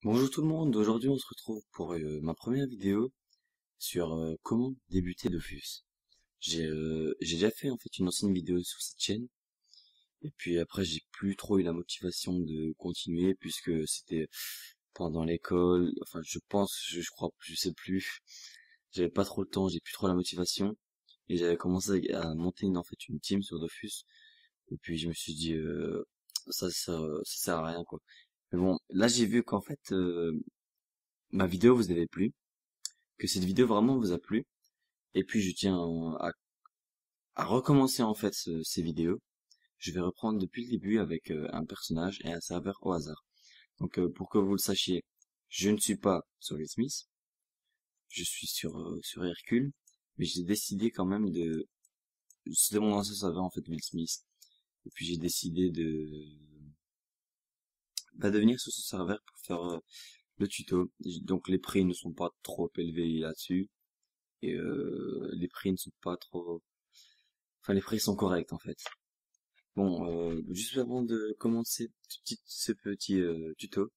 Bonjour tout le monde, aujourd'hui on se retrouve pour ma première vidéo sur comment débuter Dofus. J'ai déjà fait en fait une ancienne vidéo sur cette chaîne et puis après j'ai plus trop eu la motivation de continuer puisque c'était pendant l'école, enfin je pense, je crois, je sais plus, j'avais pas trop le temps, j'ai plus trop la motivation et j'avais commencé à monter en fait une team sur Dofus et puis je me suis dit ça sert à rien quoi. Mais bon, là j'ai vu qu'en fait ma vidéo vous avait plu, que cette vidéo vraiment vous a plu. Et puis je tiens à recommencer en fait ces vidéos. Je vais reprendre depuis le début avec un personnage et un serveur au hasard. Donc pour que vous le sachiez, je ne suis pas sur Will Smith, je suis sur Hercule, mais j'ai décidé quand même de... C'était mon ancien serveur en fait Will Smith. Et puis j'ai décidé de venir sur ce serveur pour faire le tuto. Donc les prix ne sont pas trop élevés là-dessus. Et les prix ne sont pas trop... Enfin les prix sont corrects en fait. Bon, juste avant de commencer ce petit tuto,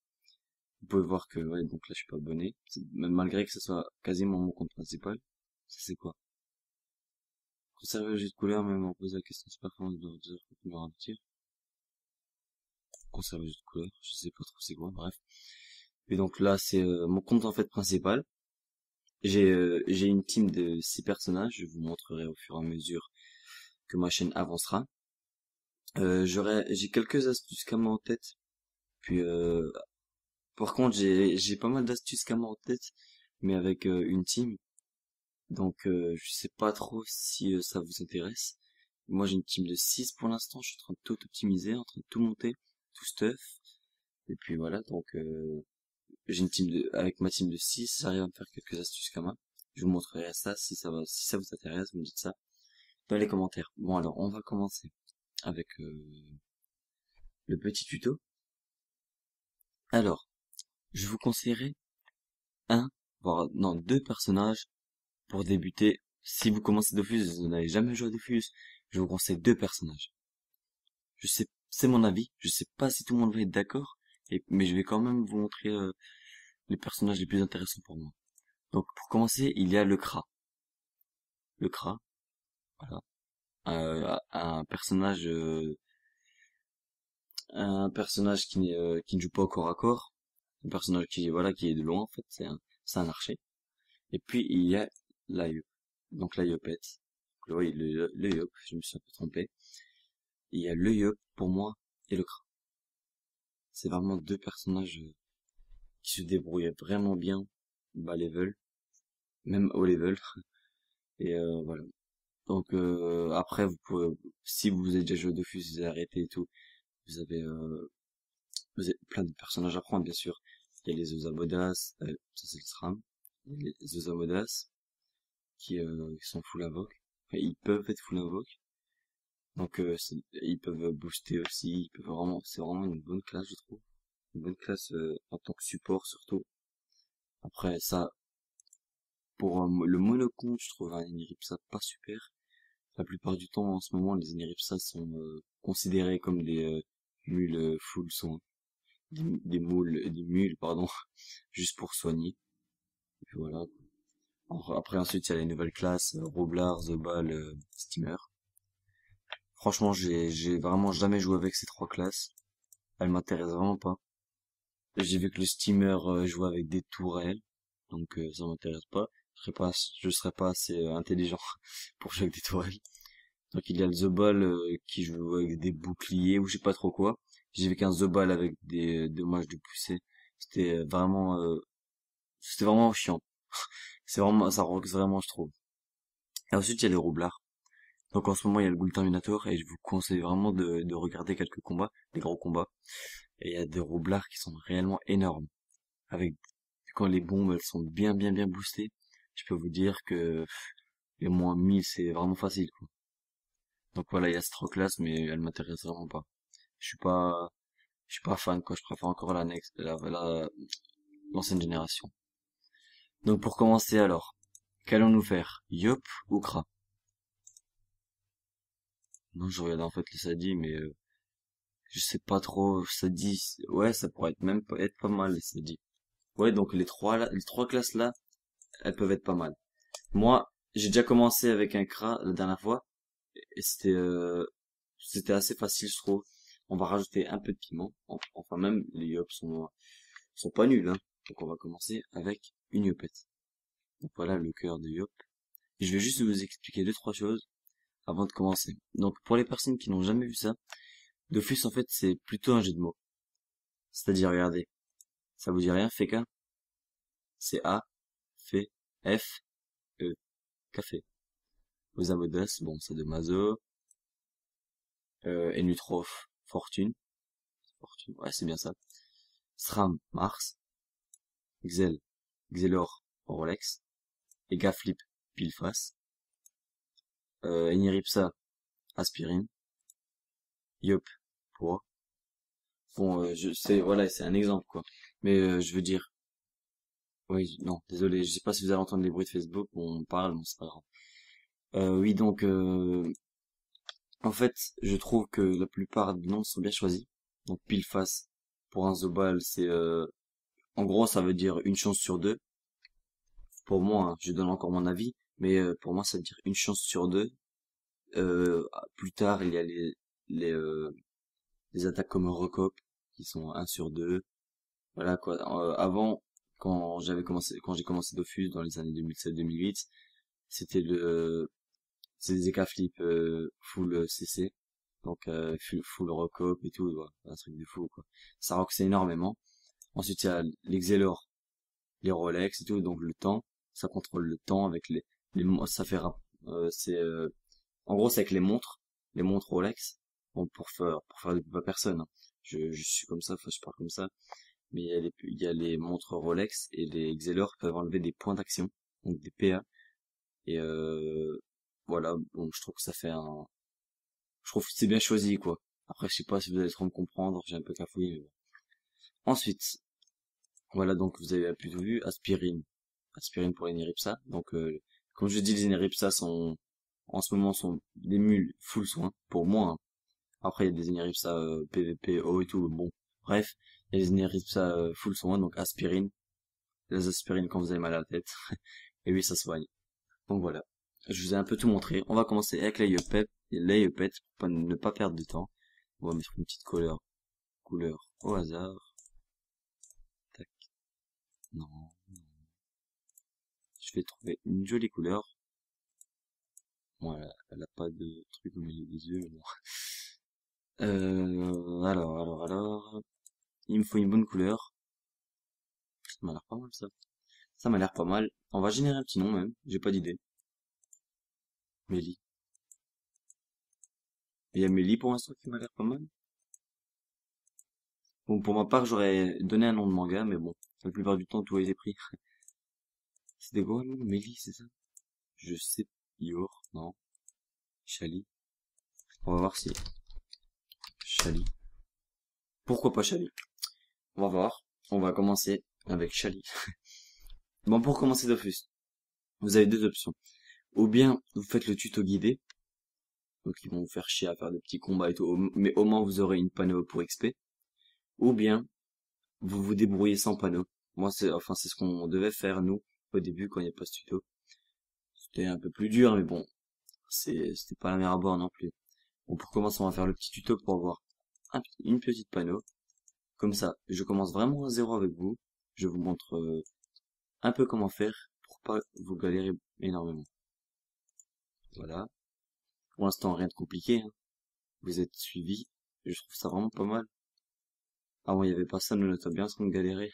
vous pouvez voir que ouais, donc là je suis pas abonné, même malgré que ce soit quasiment mon compte principal. Ça c'est quoi? Conserver le jeu de couleur, même en posant la question de performance de l'ordinateur pour me ralentir. Conserver le jeu de couleur, je sais pas trop c'est quoi, bref. Et donc là c'est mon compte en fait principal. J'ai une team de 6 personnages, je vous montrerai au fur et à mesure que ma chaîne avancera. J'ai quelques astuces quand même en tête. Puis par contre, j'ai pas mal d'astuces quand même en tête, mais avec une team. Donc, je sais pas trop si ça vous intéresse. Moi, j'ai une team de 6 pour l'instant. Je suis en train de tout optimiser, en train de tout monter, tout stuff. Et puis voilà, donc j'ai une team avec ma team de 6 j'arrive à me faire quelques astuces quand même. Je vous montrerai ça si ça vous intéresse, vous me dites ça dans les commentaires. Bon, alors, on va commencer avec le petit tuto. Alors, je vous conseillerais un, voire non, deux personnages pour débuter. Si vous commencez Dofus et vous n'avez jamais joué à Dofus, je vous conseille deux personnages. Je sais, c'est mon avis, je sais pas si tout le monde va être d'accord, mais je vais quand même vous montrer les personnages les plus intéressants pour moi. Donc pour commencer, il y a le Kra. Le Kra, voilà. Un personnage qui ne joue pas au corps à corps. Un personnage qui, voilà, qui est de loin en fait, c'est un archer. Et puis il y a l'Ayup. Donc l'Ayupette. Oui, le Yup, je me suis un peu trompé. Il y a le Yup pour moi et le Kra. C'est vraiment deux personnages qui se débrouillent vraiment bien bas level, même haut level. Et voilà. Donc après vous pouvez, si vous avez déjà joué Dofus, vous avez arrêté et tout, vous avez, vous avez plein de personnages à prendre bien sûr. Il y a les Osamodas, ça c'est le SRAM, il y a les Osamodas qui sont full invoque. Enfin, ils peuvent être full invoque. Donc ils peuvent booster aussi, ils peuvent vraiment, c'est vraiment une bonne classe je trouve. Une bonne classe en tant que support surtout. Après ça, pour le monocomp, je trouve un Eniripsa pas super. La plupart du temps en ce moment, les Eniripsa sont considérés comme des mules full soin. Des mules, pardon, juste pour soigner. Et puis voilà. Après ensuite il y a les nouvelles classes, Roblar, Zobal, Steamer. Franchement, j'ai vraiment jamais joué avec ces trois classes. Elles m'intéressent vraiment pas. J'ai vu que le steamer jouait avec des tourelles, donc ça m'intéresse pas. Je serais pas assez intelligent pour jouer avec des tourelles. Donc il y a le Zobal qui joue avec des boucliers ou je sais pas trop quoi. J'ai vu qu'un Zobal avec des dommages de poussée. C'était vraiment chiant. C'est vraiment, ça roxe vraiment, je trouve. Et ensuite il y a les roublards. Donc en ce moment il y a le Ghoul Terminator et je vous conseille vraiment de regarder quelques combats, des gros combats. Et il y a des roublards qui sont réellement énormes. Avec quand les bombes elles sont bien boostées, je peux vous dire que les moins 1000 c'est vraiment facile quoi. Donc voilà, il y a cette classe mais elle m'intéresse vraiment pas. Je suis pas je suis pas fan quoi, je préfère encore l'ancienne génération. Donc pour commencer alors, qu'allons-nous faire? Yop ou Kra? Non, je regarde en fait le Sadi mais je sais pas trop, Sadi ouais, ça pourrait être même être pas mal les Sadi. Ouais, donc les trois là, les trois classes là, elles peuvent être pas mal. Moi, j'ai déjà commencé avec un CRA la dernière fois, et c'était assez facile, je trouve. On va rajouter un peu de piment. Enfin, même les yops sont pas nuls, hein. Donc on va commencer avec une yopette. Donc voilà le cœur de yop. Et je vais juste vous expliquer deux, trois choses avant de commencer. Donc pour les personnes qui n'ont jamais vu ça, Dofus en fait c'est plutôt un jeu de mots. C'est-à-dire, regardez, ça vous dit rien, Feka? C'est A, F, F, E, café. Aux Amodas, bon c'est de Mazo, Enutrof, Fortune, ouais c'est bien ça. Stram, Mars, Xel, Xelor, Rolex, et Gaflip, Pileface, Eniripsa, Aspirine, Yop, Poids. Bon, je sais, voilà, c'est un exemple, quoi. Mais je veux dire, oui, non, désolé, je sais pas si vous allez entendre les bruits de Facebook, on parle, bon, c'est pas grave. Oui, donc, en fait, je trouve que la plupart des noms sont bien choisis. Donc, pile face, pour un Zobal, c'est, en gros, ça veut dire une chance sur deux. Pour moi, hein, je donne encore mon avis, mais pour moi, ça veut dire une chance sur deux. Plus tard, il y a les attaques comme Recop, qui sont un sur deux. Voilà quoi. Avant, quand j'ai commencé Dofus dans les années 2007-2008, c'était c'est des EK flip full CC, donc full recop et tout, ouais, un truc de fou quoi. Ça roxait énormément. Ensuite il y a les Xelor, les Rolex et tout, donc le temps, ça contrôle le temps avec ça fait c'est en gros c'est avec les montres Rolex, bon pour faire de pub à personne, hein. Je suis comme ça, enfin je parle comme ça. Mais il y a les montres Rolex et les Xelor peuvent enlever des points d'action, donc des PA. Et voilà, bon, je trouve que ça fait je trouve que c'est bien choisi, quoi. Après, je sais pas si vous allez trop me comprendre, j'ai un peu cafouillé, mais bon. Ensuite, voilà, donc vous avez plutôt vu Aspirine. Aspirine pour les Neripsa. Donc, comme je dis, les Neripsa en ce moment, sont des mules full soin, pour moi, hein. Après, il y a des Neripsa PVP, O et tout, bon. Bref, il y a des Neripsa full soin, donc aspirine. Les aspirines quand vous avez mal à la tête. Et oui, ça soigne. Donc voilà. Je vous ai un peu tout montré. On va commencer avec les Yupet pour ne pas perdre de temps. On va mettre une petite couleur au hasard. Tac. Non. Je vais trouver une jolie couleur. Voilà, elle a pas de truc au milieu des yeux, mais bon. Alors. Il me faut une bonne couleur. Ça m'a l'air pas mal, ça. Ça m'a l'air pas mal. On va générer un petit nom, même. J'ai pas d'idée. Mélie. Il y a Mélie pour l'instant qui m'a l'air pas mal. Bon, pour ma part, j'aurais donné un nom de manga, mais bon. La plupart du temps, tout a été pris. C'était quoi, le nom? Mélie, c'est ça? Je sais. Yor, non. Chali. On va voir si. Chali. Pourquoi pas Chali? On va voir. On va commencer avec Chali. Bon, pour commencer Dofus, vous avez deux options. Ou bien, vous faites le tuto guidé. Donc, ils vont vous faire chier à faire des petits combats et tout. Mais au moins, vous aurez une panneau pour XP. Ou bien, vous vous débrouillez sans panneau. Moi, c'est ce qu'on devait faire, nous, au début, quand il n'y a pas ce tuto. C'était un peu plus dur, mais bon, c'était pas la mer à boire non plus. Bon, pour commencer, on va faire le petit tuto pour avoir une petite panneau. Comme ça, je commence vraiment à zéro avec vous. Je vous montre un peu comment faire pour pas vous galérer énormément. Voilà. Pour l'instant, rien de compliqué, hein. Vous êtes suivis. Je trouve ça vraiment pas mal. Ah bon, il y avait pas ça, nous note bien sans galérer.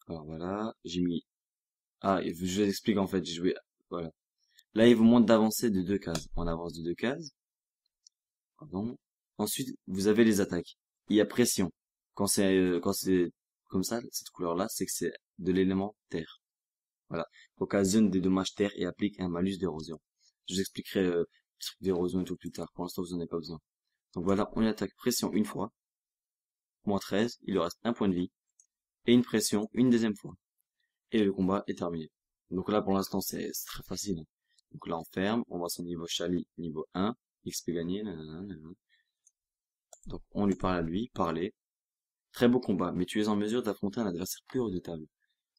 Alors voilà, j'ai mis... Ah, je vous explique en fait, j'ai joué... Voilà. Là, il vous montre d'avancer de deux cases. On avance de deux cases. Pardon. Ensuite, vous avez les attaques. Il y a pression. Quand c'est comme ça, cette couleur-là, c'est que c'est de l'élément terre. Voilà. Occasionne des dommages terre et applique un malus d'érosion. Je vous expliquerai le truc d'érosion et tout plus tard. Pour l'instant, vous n'en avez pas besoin. Donc voilà, on attaque pression une fois. Moins 13, il lui reste un point de vie. Et une pression une deuxième fois. Et le combat est terminé. Donc là, pour l'instant, c'est très facile, hein. Donc là, on ferme. On voit son niveau Chali, niveau 1. XP gagné. Nanana. Donc on lui parle à lui, parler. Très beau combat, mais tu es en mesure d'affronter un adversaire plus redoutable.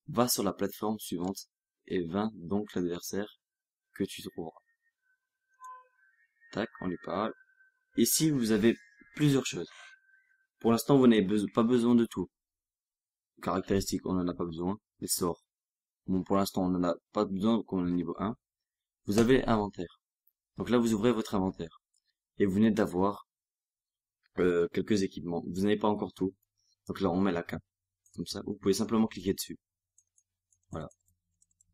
Va sur la plateforme suivante et vainc donc l'adversaire que tu trouveras. Tac, on lui parle. Ici, vous avez plusieurs choses. Pour l'instant, vous n'avez pas besoin de tout. Caractéristiques, on n'en a pas besoin. Les sorts. Bon, pour l'instant, on n'en a pas besoin, comme on est niveau 1. Vous avez inventaire. Donc là, vous ouvrez votre inventaire. Et vous venez d'avoir quelques équipements. Vous n'avez pas encore tout. Donc là, on met la K. Comme ça, vous pouvez simplement cliquer dessus. Voilà.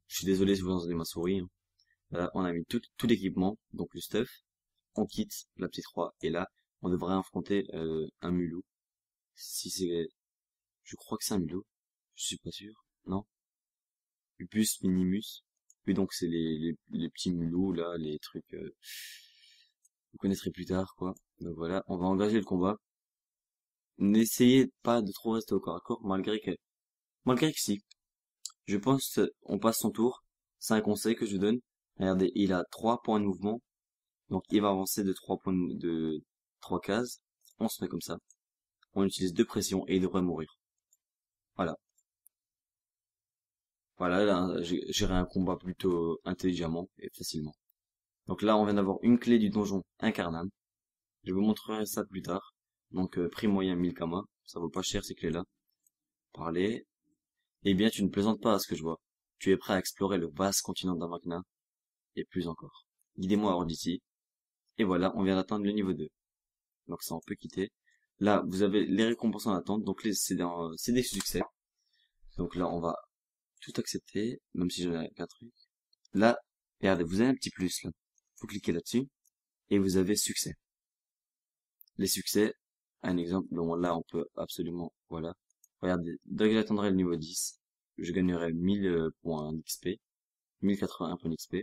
Je suis désolé si vous entendez ma souris. Hein. Voilà, on a mis tout l'équipement, donc le stuff. On quitte la petite roi. Et là, on devrait affronter un mulot. Si c'est... Je crois que c'est un mulot. Je suis pas sûr. Non. Lupus minimus. Et donc c'est les petits mulots là, les trucs... vous connaîtrez plus tard, quoi. Donc voilà, on va engager le combat. N'essayez pas de trop rester au corps à corps, malgré que si. Je pense, on passe son tour. C'est un conseil que je vous donne. Regardez, il a 3 points de mouvement. Donc il va avancer de 3 points de 3 cases. On se met comme ça. On utilise 2 pressions et il devrait mourir. Voilà. Voilà, là, j'ai géré un combat plutôt intelligemment et facilement. Donc là, on vient d'avoir une clé du donjon Incarnam. Je vous montrerai ça plus tard. Donc prix moyen 1000 Kama. Ça vaut pas cher ces clés-là. Parler. Eh bien, tu ne plaisantes pas à ce que je vois. Tu es prêt à explorer le vaste continent d'Amakna. Et plus encore. Guidez-moi hors d'ici. Et voilà, on vient d'atteindre le niveau 2. Donc ça, on peut quitter. Là, vous avez les récompenses en attente. Donc c'est des succès. Donc là, on va tout accepter. Même si j'en ai qu'un truc. Là, regardez, vous avez un petit plus là. Vous cliquez là-dessus. Et vous avez succès. Les succès, un exemple, bon là on peut absolument, voilà. Regardez, dès que j'atteindrai le niveau 10, je gagnerai 1000 points d'XP, 1081 points d'XP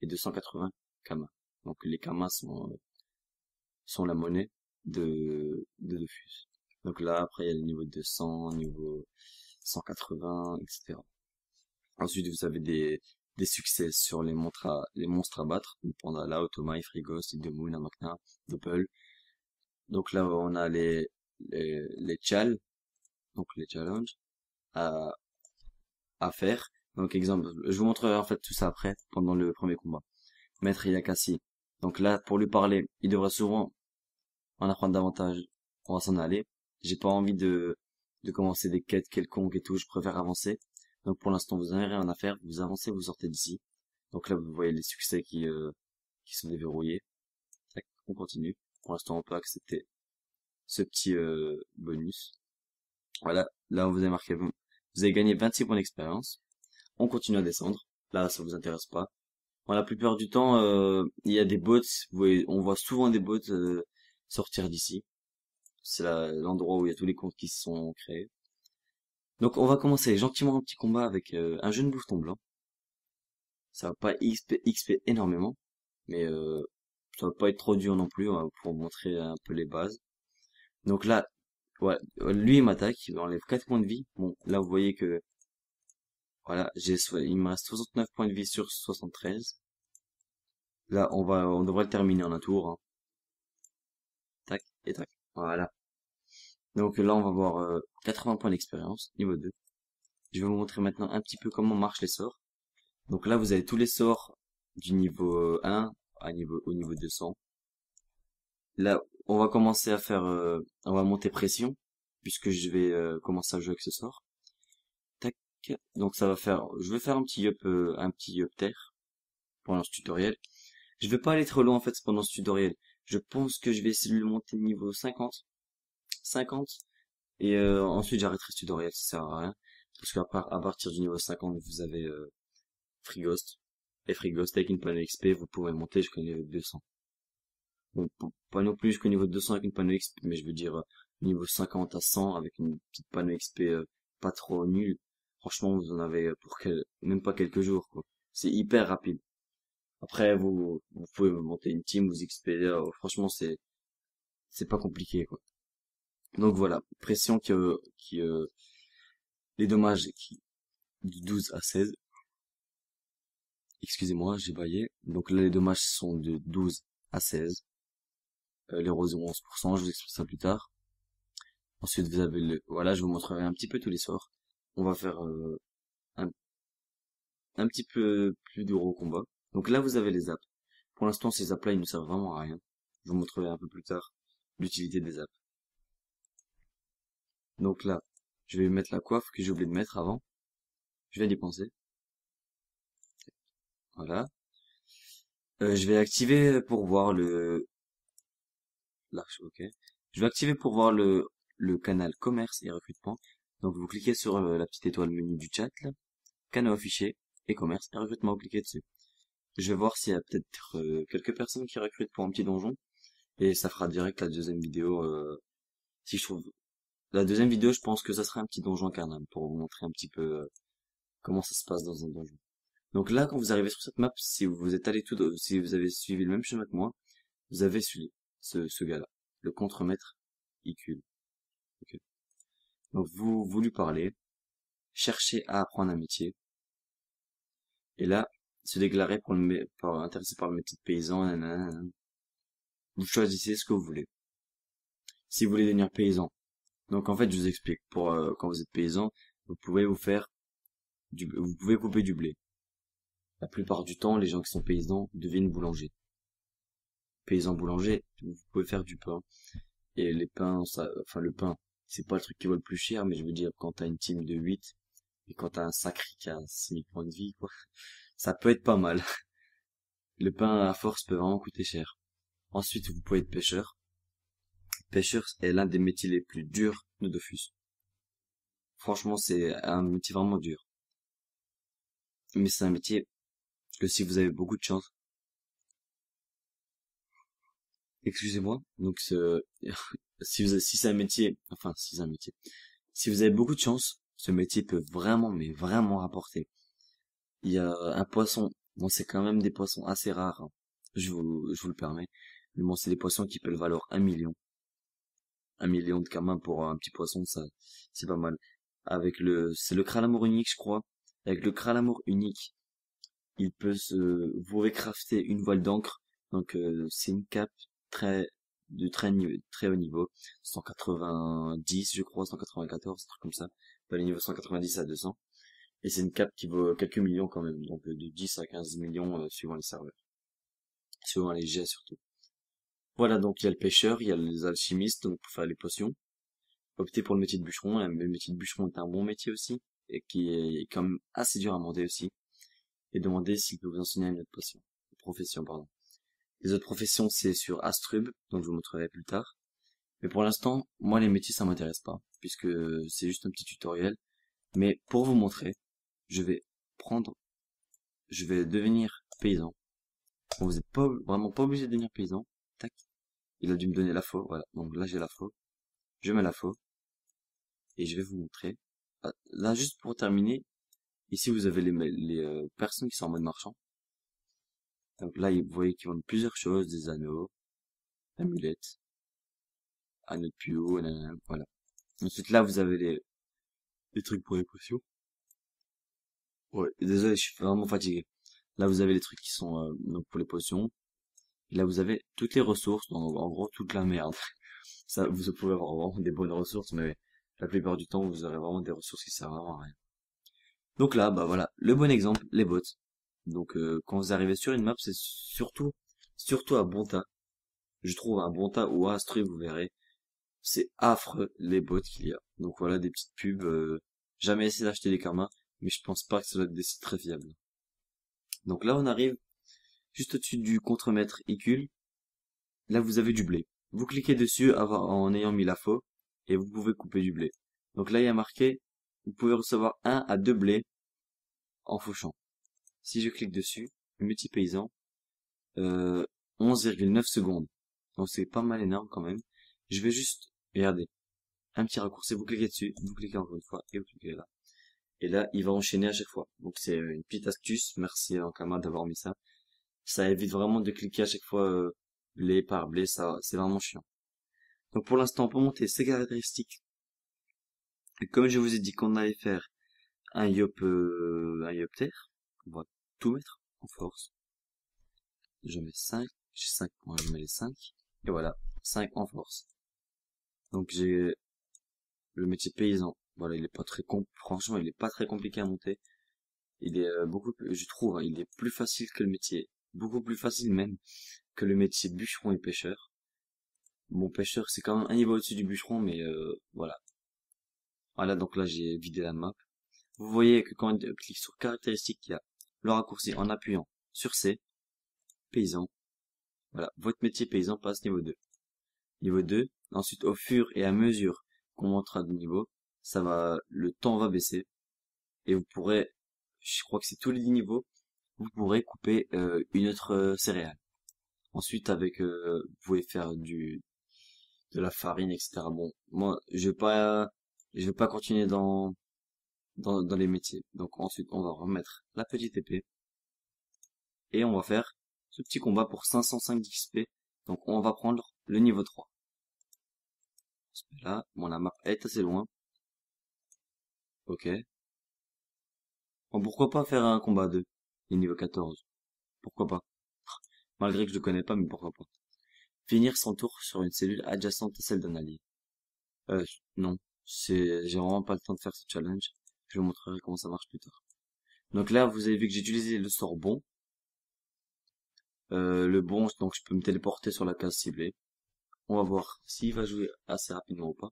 et 280 Kama. Donc les Kama sont la monnaie de Dofus. Donc là après il y a le niveau 200, niveau 180, etc. Ensuite vous avez des succès sur les monstres à battre, Pandala, Automa, Frigos, Idemon, Amakna, Doppel. Donc là, on a les chals, donc les challenges à, à faire. Donc exemple, je vous montrerai en fait tout ça après, pendant le premier combat. Maître Yakassi. Donc là, pour lui parler, il devrait souvent en apprendre davantage. On va s'en aller. J'ai pas envie de commencer des quêtes quelconques et tout, je préfère avancer. Donc pour l'instant, vous n'avez rien à faire, vous avancez, vous sortez d'ici. Donc là, vous voyez les succès qui sont déverrouillés. Tac, on continue. Pour l'instant, on peut accepter ce petit bonus. Voilà, là vous avez marqué, vous avez gagné 26 points d'expérience. On continue à descendre. Là, ça vous intéresse pas. Bon, la plupart du temps, il y a des bots. On voit souvent des bots sortir d'ici. C'est l'endroit où il y a tous les comptes qui se sont créés. Donc on va commencer gentiment un petit combat avec un jeune bouffon blanc. Ça va pas XP énormément, mais ça va pas être trop dur non plus, hein, pour montrer un peu les bases. Donc là, ouais, lui il m'attaque, il m'enlève 4 points de vie. Bon, là vous voyez que voilà, il me reste 69 points de vie sur 73. Là, on devrait le terminer en un tour. Hein. Tac et tac. Voilà. Donc là, on va voir 80 points d'expérience, niveau 2. Je vais vous montrer maintenant un petit peu comment marchent les sorts. Donc là, vous avez tous les sorts du niveau 1 au niveau 200. Là, on va commencer à faire, on va monter pression, puisque je vais commencer à jouer avec ce sort. Tac. Donc ça va faire, je vais faire un petit up terre pendant ce tutoriel. Je vais pas aller trop loin en fait pendant ce tutoriel. Je pense que je vais essayer de le monter niveau 50. 50. Et ensuite j'arrêterai ce tutoriel, ça sert à rien. Parce qu'à partir du niveau 50, vous avez Free Ghost. Et Free Ghost avec une panneau XP, vous pouvez monter jusqu'au niveau 200. Bon, pas non plus jusqu'au niveau 200 avec une panneau XP, mais je veux dire niveau 50 à 100 avec une petite panneau XP pas trop nulle. Franchement, vous en avez pour même pas quelques jours, quoi. C'est hyper rapide. Après, vous pouvez monter une team, vous XP, franchement, c'est pas compliqué, quoi. Donc voilà, pression les dommages du 12 à 16. Excusez-moi, j'ai baillé. Donc là, les dommages sont de 12 à 16. L'érosion 11%, je vous explique ça plus tard. Ensuite, vous avez voilà, je vous montrerai un petit peu tous les sorts. On va faire un, un petit peu plus dur au combat. Donc là, vous avez les apps. Pour l'instant, ces apps-là, ils ne servent vraiment à rien. Je vous montrerai un peu plus tard l'utilité des apps. Donc là, je vais mettre la coiffe que j'ai oublié de mettre avant. Je viens d'y penser. Voilà. Je vais activer pour voir l'arche, ok. Je vais activer pour voir le canal commerce et recrutement. Donc vous cliquez sur la petite étoile menu du chat, là, canal affiché et commerce et recrutement, vous cliquez dessus. Je vais voir s'il y a peut-être quelques personnes qui recrutent pour un petit donjon et ça fera direct la deuxième vidéo. Si je trouve la deuxième vidéo, je pense que ça sera un petit donjon carnal pour vous montrer un petit peu comment ça se passe dans un donjon. Donc là, quand vous arrivez sur cette map, si vous êtes allé si vous avez suivi le même chemin que moi, vous avez suivi ce gars-là, le contremaître Icule. Ok. Donc vous lui parlez, cherchez à apprendre un métier, et là, se déclarer intéressé par le métier de paysan, nanana. Vous choisissez ce que vous voulez. Si vous voulez devenir paysan, donc en fait, je vous explique. Pour quand vous êtes paysan, vous pouvez vous pouvez couper du blé. La plupart du temps, les gens qui sont paysans deviennent boulangers. Paysan boulanger, vous pouvez faire du pain. Et les pains, le pain, c'est pas le truc qui vaut le plus cher, mais je veux dire, quand t'as une team de 8 et quand t'as un sacré qui a 6000 points de vie, quoi, ça peut être pas mal. Le pain à force peut vraiment coûter cher. Ensuite, vous pouvez être pêcheur. Pêcheur est l'un des métiers les plus durs de Dofus. Franchement, c'est un métier vraiment dur. Mais c'est un métier que si vous avez beaucoup de chance, excusez-moi, donc si c'est un métier, enfin si c'est un métier, si vous avez beaucoup de chance, ce métier peut vraiment, mais vraiment rapporter. Il y a un poisson, bon c'est quand même des poissons assez rares, hein. Je vous le permets, mais bon c'est des poissons qui peuvent valoir 1 million. 1 million de carmin pour un petit poisson, ça c'est pas mal. C'est le cralamour unique je crois. Avec le cralamour unique, vous pouvez crafter une voile d'encre, donc c'est une cape très très haut niveau, 190 je crois, 194, un truc comme ça, pas les niveaux 190 à 200, et c'est une cape qui vaut quelques millions quand même, donc de 10 à 15 millions suivant les serveurs, suivant les jets surtout. Voilà, donc il y a le pêcheur, il y a les alchimistes, donc pour faire les potions. Optez pour le métier de bûcheron, le métier de bûcheron est un bon métier aussi, et qui est quand même assez dur à monter aussi, et demandez s'il peut vous enseigner une autre profession, pardon. Les autres professions, c'est sur Astrub, donc je vous montrerai plus tard. Mais pour l'instant, moi les métiers ça m'intéresse pas, puisque c'est juste un petit tutoriel. Mais pour vous montrer, je vais prendre, je vais devenir paysan. Bon, vous n'êtes pas vraiment pas obligé de devenir paysan. Tac. Il a dû me donner la faux, voilà. Donc là j'ai la faux. Je mets la faux. Et je vais vous montrer. Ah, là juste pour terminer, ici vous avez les personnes qui sont en mode marchand. Donc là vous voyez qu'ils vendent plusieurs choses, des anneaux, amulettes, anneaux de puo, nanana, voilà. Ensuite là vous avez les trucs pour les potions. Ouais, désolé, je suis vraiment fatigué. Là vous avez les trucs qui sont donc pour les potions. Et là vous avez toutes les ressources, donc en gros toute la merde. Ça, vous pouvez avoir vraiment des bonnes ressources, mais la plupart du temps vous aurez vraiment des ressources qui servent vraiment à rien. Donc là, bah voilà, le bon exemple, les bots. Donc quand vous arrivez sur une map, c'est surtout à Bonta. Je trouve à Bonta ou à Astrue, vous verrez, c'est affreux les bots qu'il y a. Donc voilà des petites pubs. Jamais essayé d'acheter des karmas, mais je pense pas que ça doit être des sites très fiables. Donc là on arrive juste au-dessus du contremaître Icule. Là vous avez du blé. Vous cliquez dessus en ayant mis la faux et vous pouvez couper du blé. Donc là il y a marqué, vous pouvez recevoir 1 à 2 blés en fauchant. Si je clique dessus, métier paysan, 11,9 secondes. Donc c'est pas mal énorme quand même. Je vais juste, regardez, un petit raccourci, vous cliquez dessus, vous cliquez encore une fois, et vous cliquez là. Et là, il va enchaîner à chaque fois. Donc c'est une petite astuce, merci Ankama d'avoir mis ça. Ça évite vraiment de cliquer à chaque fois blé par blé, ça c'est vraiment chiant. Donc pour l'instant, pour monter ces caractéristiques, et comme je vous ai dit qu'on allait faire un yopter, on va tout mettre en force. Je mets 5, j'ai 5 points, je mets les 5, et voilà, 5 en force. Donc j'ai le métier paysan. Voilà, il est pas très franchement, il est pas très compliqué à monter. Il est je trouve, hein, il est plus facile que le métier, beaucoup plus facile même que le métier bûcheron et pêcheur. Bon, pêcheur, c'est quand même un niveau au-dessus du bûcheron, mais voilà. Voilà, donc là, j'ai vidé la map. Vous voyez que quand on clique sur caractéristiques, il y a le raccourci en appuyant sur C, paysan. Voilà, votre métier paysan passe niveau 2. Niveau 2, ensuite au fur et à mesure qu'on montera de niveau, le temps va baisser et vous pourrez, je crois que c'est tous les 10 niveaux, vous pourrez couper une autre céréale. Ensuite, vous pouvez faire de la farine, etc. Bon, moi, je vais pas continuer dans les métiers. Donc ensuite, on va remettre la petite épée et on va faire ce petit combat pour 505 d'XP. Donc on va prendre le niveau 3. Là, bon, la map est assez loin. Ok. Bon, pourquoi pas faire un combat 2, les niveau 14. Pourquoi pas. Malgré que je le connais pas, mais pourquoi pas. Finir son tour sur une cellule adjacente à celle d'un allié. Non. J'ai vraiment pas le temps de faire ce challenge. Je vous montrerai comment ça marche plus tard. Donc là, vous avez vu que j'ai utilisé le sort bon. Le bon, donc je peux me téléporter sur la case ciblée. On va voir s'il va jouer assez rapidement ou pas.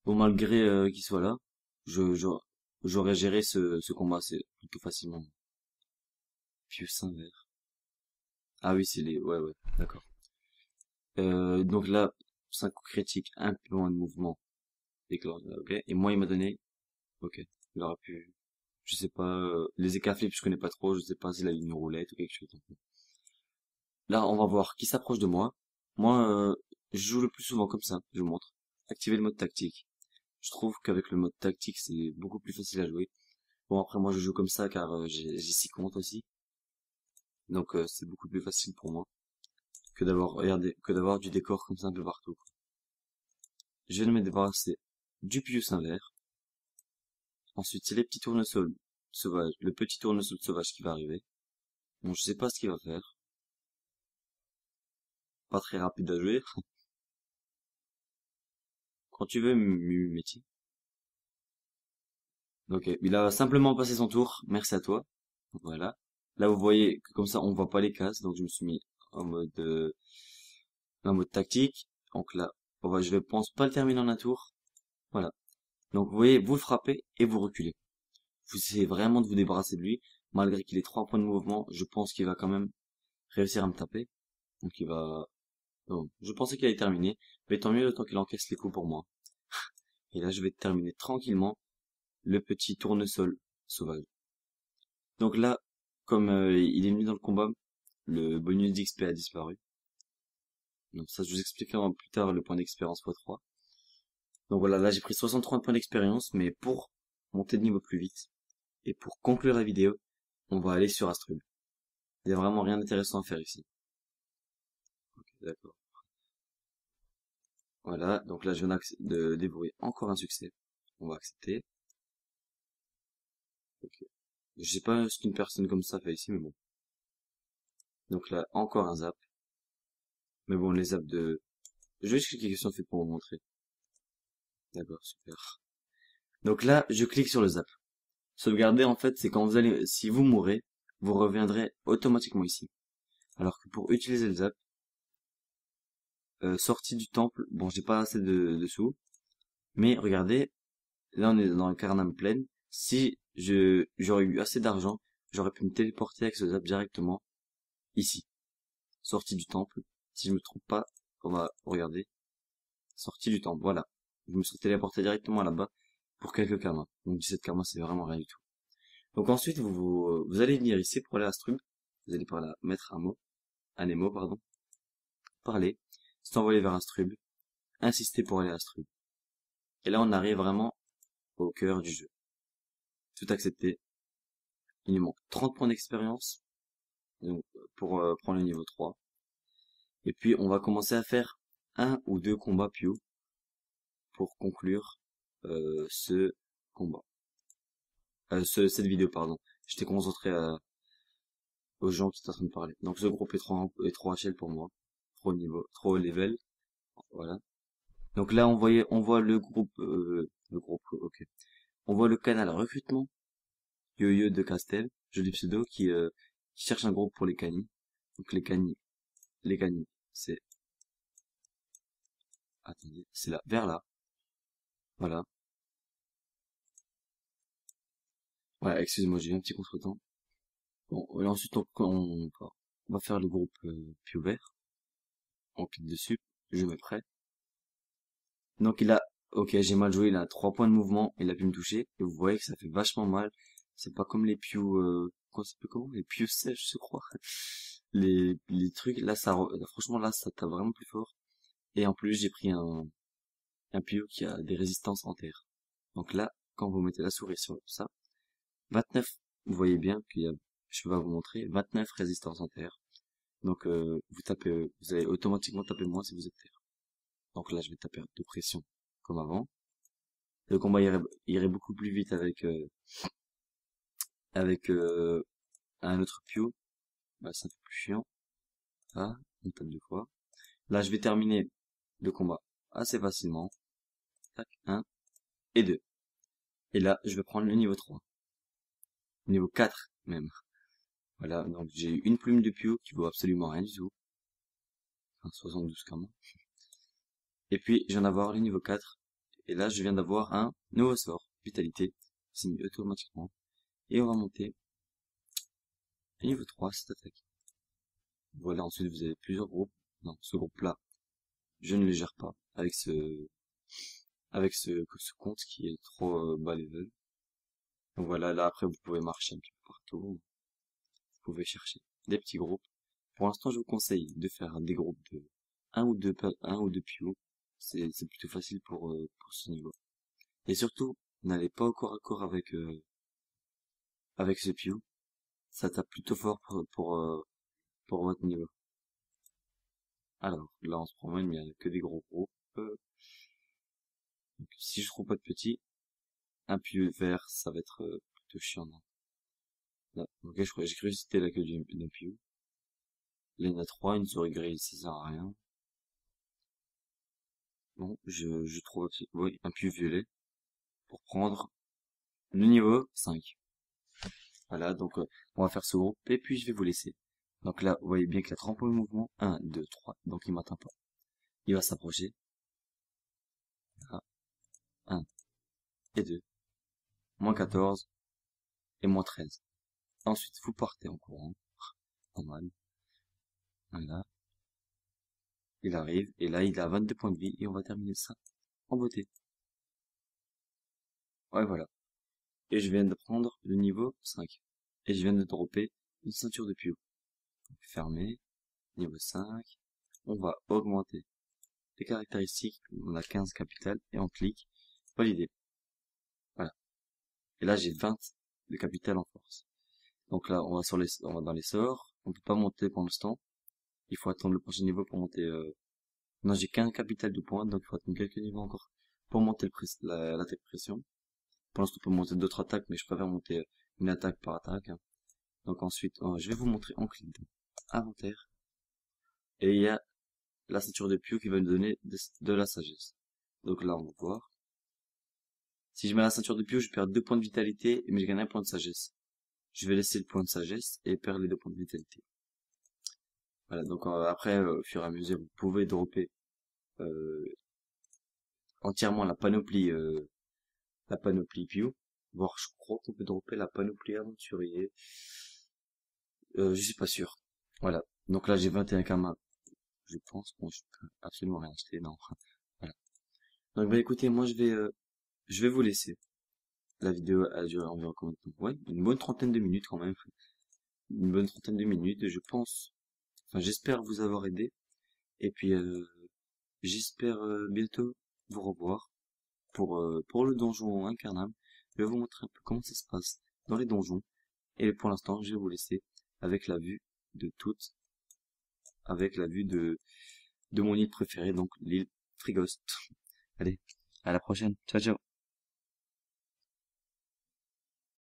Bon, malgré qu'il soit là, j'aurais géré ce combat assez plutôt facilement. Pieux Saint Vert. Ah oui, c'est les... Ouais, d'accord. Donc là, 5 coups critiques, un point de mouvement. Ok. Et moi, il m'a donné... Ok. Il aurait pu... Je sais pas... les éclaflips, je connais pas trop. Je sais pas s'il a une roulette ou quelque chose. Là, on va voir qui s'approche de moi. Moi, je joue le plus souvent comme ça. Je vous montre. Activer le mode tactique. Je trouve qu'avec le mode tactique, c'est beaucoup plus facile à jouer. Bon, après, moi, je joue comme ça car j'ai 6 comptes aussi. Donc, c'est beaucoup plus facile pour moi que d'avoir du décor comme ça un peu partout. Je vais me débarrasser du Pius vert. Ensuite, c'est les petits tournesols sauvages, le petit tournesol sauvage qui va arriver. Bon, je sais pas ce qu'il va faire. Pas très rapide à jouer. Quand tu veux, métier. Ok, il a simplement passé son tour. Merci à toi. Voilà. Là, vous voyez que comme ça, on voit pas les cases. Donc, je me suis mis en mode tactique. Donc là, je ne pense pas le terminer en un tour. Voilà. Donc, vous voyez, vous le frappez et vous reculez. Vous essayez vraiment de vous débarrasser de lui. Malgré qu'il ait 3 points de mouvement, je pense qu'il va quand même réussir à me taper. Donc, il va... Non, je pensais qu'il allait terminer. Mais tant mieux, le temps qu'il encaisse les coups pour moi. Et là, je vais terminer tranquillement le petit tournesol sauvage. Donc là, comme il est venu dans le combat, le bonus d'XP a disparu. Donc ça, je vous expliquerai plus tard le point d'expérience x3. Donc voilà, là j'ai pris 63 points d'expérience, mais pour monter de niveau plus vite, et pour conclure la vidéo, on va aller sur Astrub. Il n'y a vraiment rien d'intéressant à faire ici. Ok, d'accord. Voilà, donc là je viens de dévouer encore un succès. On va accepter. Ok. Je sais pas ce qu'une personne comme ça fait ici, mais bon. Donc là, encore un zap. Mais bon, les zaps de... Je vais juste cliquer sur fait pour vous montrer. D'accord, super. Donc là, je clique sur le zap. Sauvegarder, en fait, c'est quand vous allez, si vous mourrez, vous reviendrez automatiquement ici. Alors que pour utiliser le zap, sortie du temple, bon, j'ai pas assez de sous, mais regardez, là on est dans le Carnam pleine. Si j'aurais eu assez d'argent, j'aurais pu me téléporter avec ce zap directement ici. Sortie du temple. Si je me trompe pas, on va regarder. Sortie du temple, voilà. Je me suis téléporté directement là-bas pour quelques karmas. Donc 17 karmas, c'est vraiment rien du tout. Donc ensuite, vous allez venir ici pour aller à Strub. Vous allez par là mettre un émo, pardon. Parler, s'envoler vers Astrub, insister pour aller à Astrub. Et là, on arrive vraiment au cœur du jeu. Tout accepter. Il nous manque 30 points d'expérience pour prendre le niveau 3. Et puis, on va commencer à faire 1 ou 2 combats Pio pour conclure ce combat. Cette vidéo, pardon. J'étais concentré aux gens qui étaient en train de parler. Donc, ce groupe est trop HL pour moi. Trop haut level. Voilà. Donc là, on voit le groupe Le groupe, ok. On voit le canal recrutement. Yo-Yo de Castel, joli pseudo, qui cherche un groupe pour les canis. Donc les canis, c'est, attendez, c'est là, vers là. Voilà. Voilà, excusez-moi, j'ai eu un petit contretemps. Bon, et ensuite, on va faire le groupe puis ouvert. On clique dessus, je mets prêt. Donc il a, ok, j'ai mal joué, il a 3 points de mouvement, il a pu me toucher, et vous voyez que ça fait vachement mal. C'est pas comme les Pew, quoi, ça s'appelle comment? Les Pew sèches, je crois. Les trucs, là, franchement, là, ça tape vraiment plus fort. Et en plus, j'ai pris un Pew qui a des résistances en terre. Donc là, quand vous mettez la souris sur ça, 29, vous voyez bien qu'il y a, je vais vous montrer, 29 résistances en terre. Donc, vous allez automatiquement taper moins si vous êtes terre. Donc là, je vais taper de pression comme avant. Le combat irait beaucoup plus vite avec un autre Pew. Bah, c'est un peu plus chiant. Ah, on tape 2 fois. Là, je vais terminer le combat assez facilement. Tac, 1 et 2. Et là, je vais prendre le niveau 3. Niveau 4 même. Voilà, donc j'ai eu une plume de Pew qui vaut absolument rien du tout. Enfin, 72 quand même. Et puis, je viens d'avoir le niveau 4. Et là, je viens d'avoir un nouveau sort. Vitalité. C'est mis automatiquement. Et on va monter. Niveau 3, cette attaque. Voilà, ensuite vous avez plusieurs groupes. Non, ce groupe-là, je ne le gère pas avec ce compte qui est trop bas level. Donc voilà, là après vous pouvez marcher un petit peu partout. Vous pouvez chercher des petits groupes. Pour l'instant, je vous conseille de faire des groupes de un ou deux piots. C'est plutôt facile pour ce niveau. Et surtout, n'allez pas au corps à corps avec ce piou. Ça tape plutôt fort pour votre niveau. Alors, là, on se promène, mais il n'y a que des gros groupes. Donc, si je trouve pas de petits, un pieu vert, ça va être plutôt chiant, non? Là, ok, j'ai cru que c'était la queue d'un pieu. Là, il y en a 3, une souris grise, ça sert à rien. Bon, je trouve aussi, oui, un pieu violet pour prendre le niveau 5. Voilà, donc on va faire ce groupe, et puis je vais vous laisser. Donc là, vous voyez bien qu'il a 30 points de mouvement, 1, 2, 3, donc il m'atteint pas. Il va s'approcher. Là, 1 et 2, moins 14 et moins 13. Ensuite, vous partez en courant, normal. Voilà, il arrive, et là, il a 22 points de vie, et on va terminer ça en beauté. Ouais, voilà. Et je viens de prendre le niveau 5. Et je viens de dropper une ceinture de Pew. Fermé, niveau 5. On va augmenter les caractéristiques. On a 15 capitales, et on clique, valider. Voilà. Et là, j'ai 20 de capital en force. Donc là, on va dans les sorts. On peut pas monter pour l'instant. Il faut attendre le prochain niveau pour monter, non, j'ai qu'un capital de points, donc il faut attendre quelques niveaux encore pour monter l'attaque pression. Pour l'instant, on peut monter d'autres attaques, mais je préfère monter une attaque par attaque, hein. Donc ensuite, je vais vous montrer en clic dans inventaire. Et il y a la ceinture de Pew qui va nous donner de la sagesse. Donc là, on va voir. Si je mets la ceinture de Pew, je perds 2 points de vitalité, mais je gagne 1 point de sagesse. Je vais laisser le point de sagesse et perdre les 2 points de vitalité. Voilà, donc après, au fur et à mesure, vous pouvez dropper entièrement la panoplie Pew. Voire, je crois qu'on peut dropper la panoplie aventurier. Je suis pas sûr. Voilà. Donc là, j'ai 21 kamas. Je pense. Bon, je peux absolument rien acheter, non. Voilà. Donc, bah, écoutez, moi, je vais vous laisser. La vidéo a duré environ combien de temps? Ouais, une bonne trentaine de minutes quand même. Une bonne trentaine de minutes, je pense. Enfin, j'espère vous avoir aidé. Et puis, j'espère bientôt vous revoir pour le donjon incarnable. Je vais vous montrer un peu comment ça se passe dans les donjons. Et pour l'instant, je vais vous laisser avec la vue de toutes, avec la vue de mon île préférée, donc l'île Frigost. Allez, à la prochaine. Ciao, ciao.